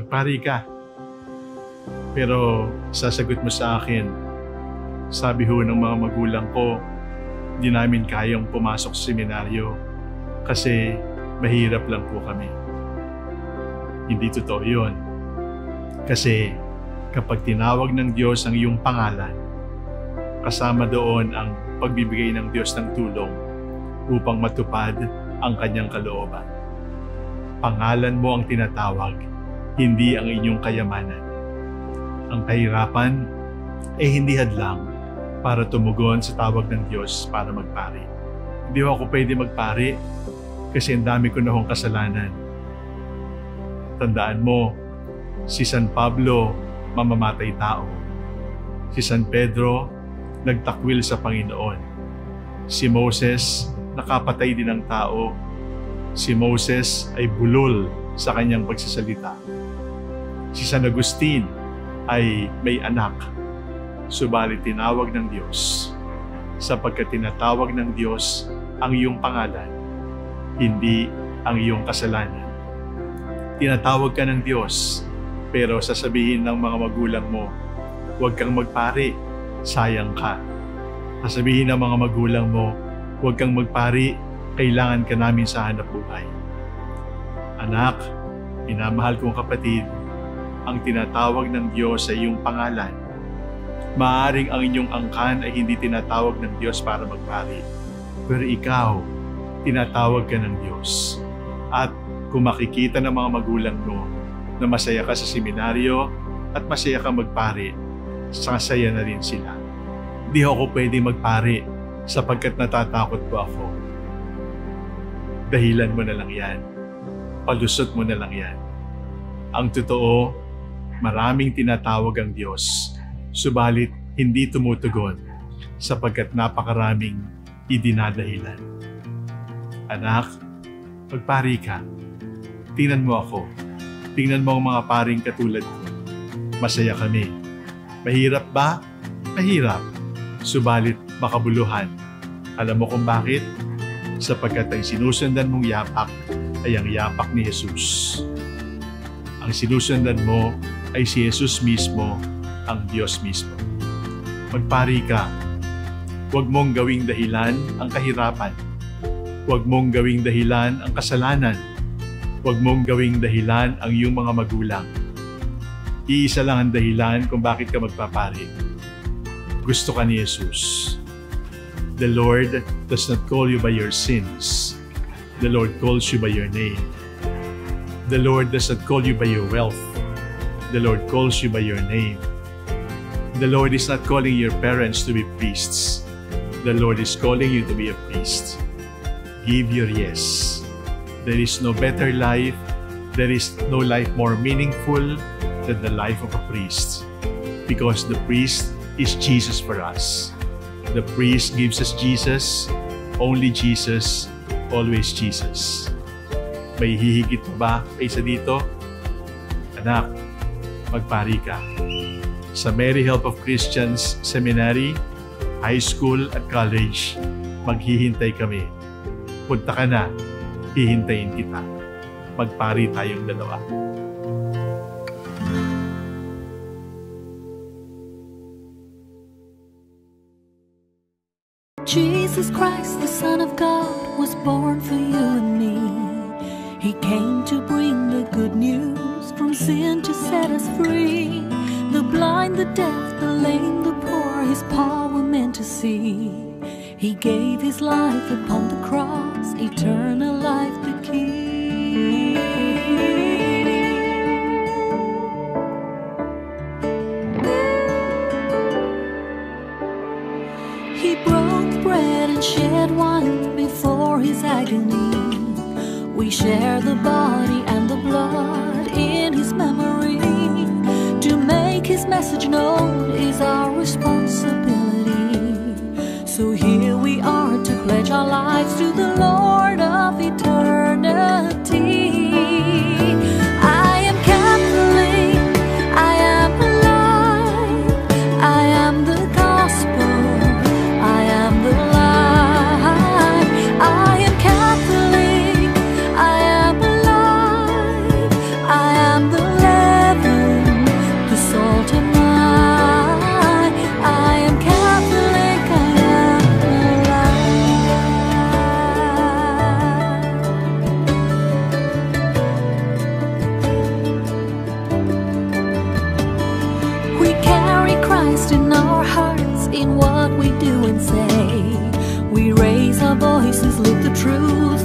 magpari ka. Pero sasagot mo sa akin, sabi ho ng mga magulang ko, di namin kayang pumasok sa seminaryo kasi mahirap lang po kami. Hindi totoo yun. Kasi kapag tinawag ng Diyos ang iyong pangalan, kasama doon ang pagbibigay ng Diyos ng tulong upang matupad ang kanyang kalooban. Pangalan mo ang tinatawag, hindi ang inyong kayamanan. Ang kahirapan ay hindi hadlang para tumugon sa tawag ng Diyos para magpari. Hindi ako pwede magpari kasi ang dami ko na hong kasalanan. Tandaan mo, si San Pablo, mamamatay tao. Si San Pedro, nagtakwil sa Panginoon. Si Moses, nakapatay din ng tao. Si Moses ay bulol sa kanyang pagsasalita. Si San Agustin ay may anak, subalit tinawag ng Diyos. Sapagkat tinatawag ng Diyos ang iyong pangalan, hindi ang iyong kasalanan. Tinatawag ka ng Diyos, pero sasabihin ng mga magulang mo, huwag kang magpari, sayang ka. Sasabihin ng mga magulang mo, huwag kang magpari, kailangan ka namin sa hanap buhay. Anak, minamahal kong kapatid, ang tinatawag ng Diyos sa iyong pangalan. Maaaring ang inyong angkan ay hindi tinatawag ng Diyos para magpari. Pero ikaw, tinatawag ka ng Diyos. At kung makikita ng mga magulang mo na masaya ka sa seminaryo at masaya ka magpari, sasaya na rin sila. Di ako pwede magpari sapagkat natatakot po ako. Dahilan mo na lang yan. Palusot mo na lang yan. Ang totoo, maraming tinatawag ang Diyos, subalit hindi tumutugon sapagkat napakaraming idinadahilan. Anak, magpari ka. Tingnan mo ako. Tingnan mo ang mga paring katulad ko. Masaya kami. Mahirap ba? Mahirap. Subalit makabuluhan. Alam mo kung bakit? Sapagkat ang sinusundan mong yapak ay ang yapak ni Jesus. Ang sinusundan mo ay si Jesus mismo, ang Diyos mismo. Magpari ka. Huwag mong gawing dahilan ang kahirapan. Huwag mong gawing dahilan ang kasalanan. Huwag mong gawing dahilan ang iyong mga magulang. Iisa lang ang dahilan kung bakit ka magpapari. Gusto ka ni Jesus. The Lord does not call you by your sins. The Lord calls you by your name. The Lord does not call you by your wealth. The Lord calls you by your name. The Lord is not calling your parents to be priests. The Lord is calling you to be a priest. Give your yes. There is no better life. There is no life more meaningful than the life of a priest. Because the priest is Jesus for us. The priest gives us Jesus, only Jesus, always Jesus. May hihigit ba kaysa dito? Anak, magpari ka. Sa Mary Help of Christians Seminary, high school at college, maghihintay kami. Punta ka na, hihintayin kita. Magpari tayong dalawa. Jesus Christ, the Son of God, was born for you and me. He came to bring the good news, from sin to set us free. The blind, the deaf, the lame, the poor, His power meant to see. He gave His life upon the cross, eternal life the key. He broke bread and shed wine before His agony. We share the body and the blood in His memory. To make His message known is our responsibility. So here we are to pledge our lives to the Lord of eternity. I am Catholic, I am alive, I am the gospel, I am the light. I am Catholic, I am alive, I am the Lamb. and say, we raise our voices, live the truth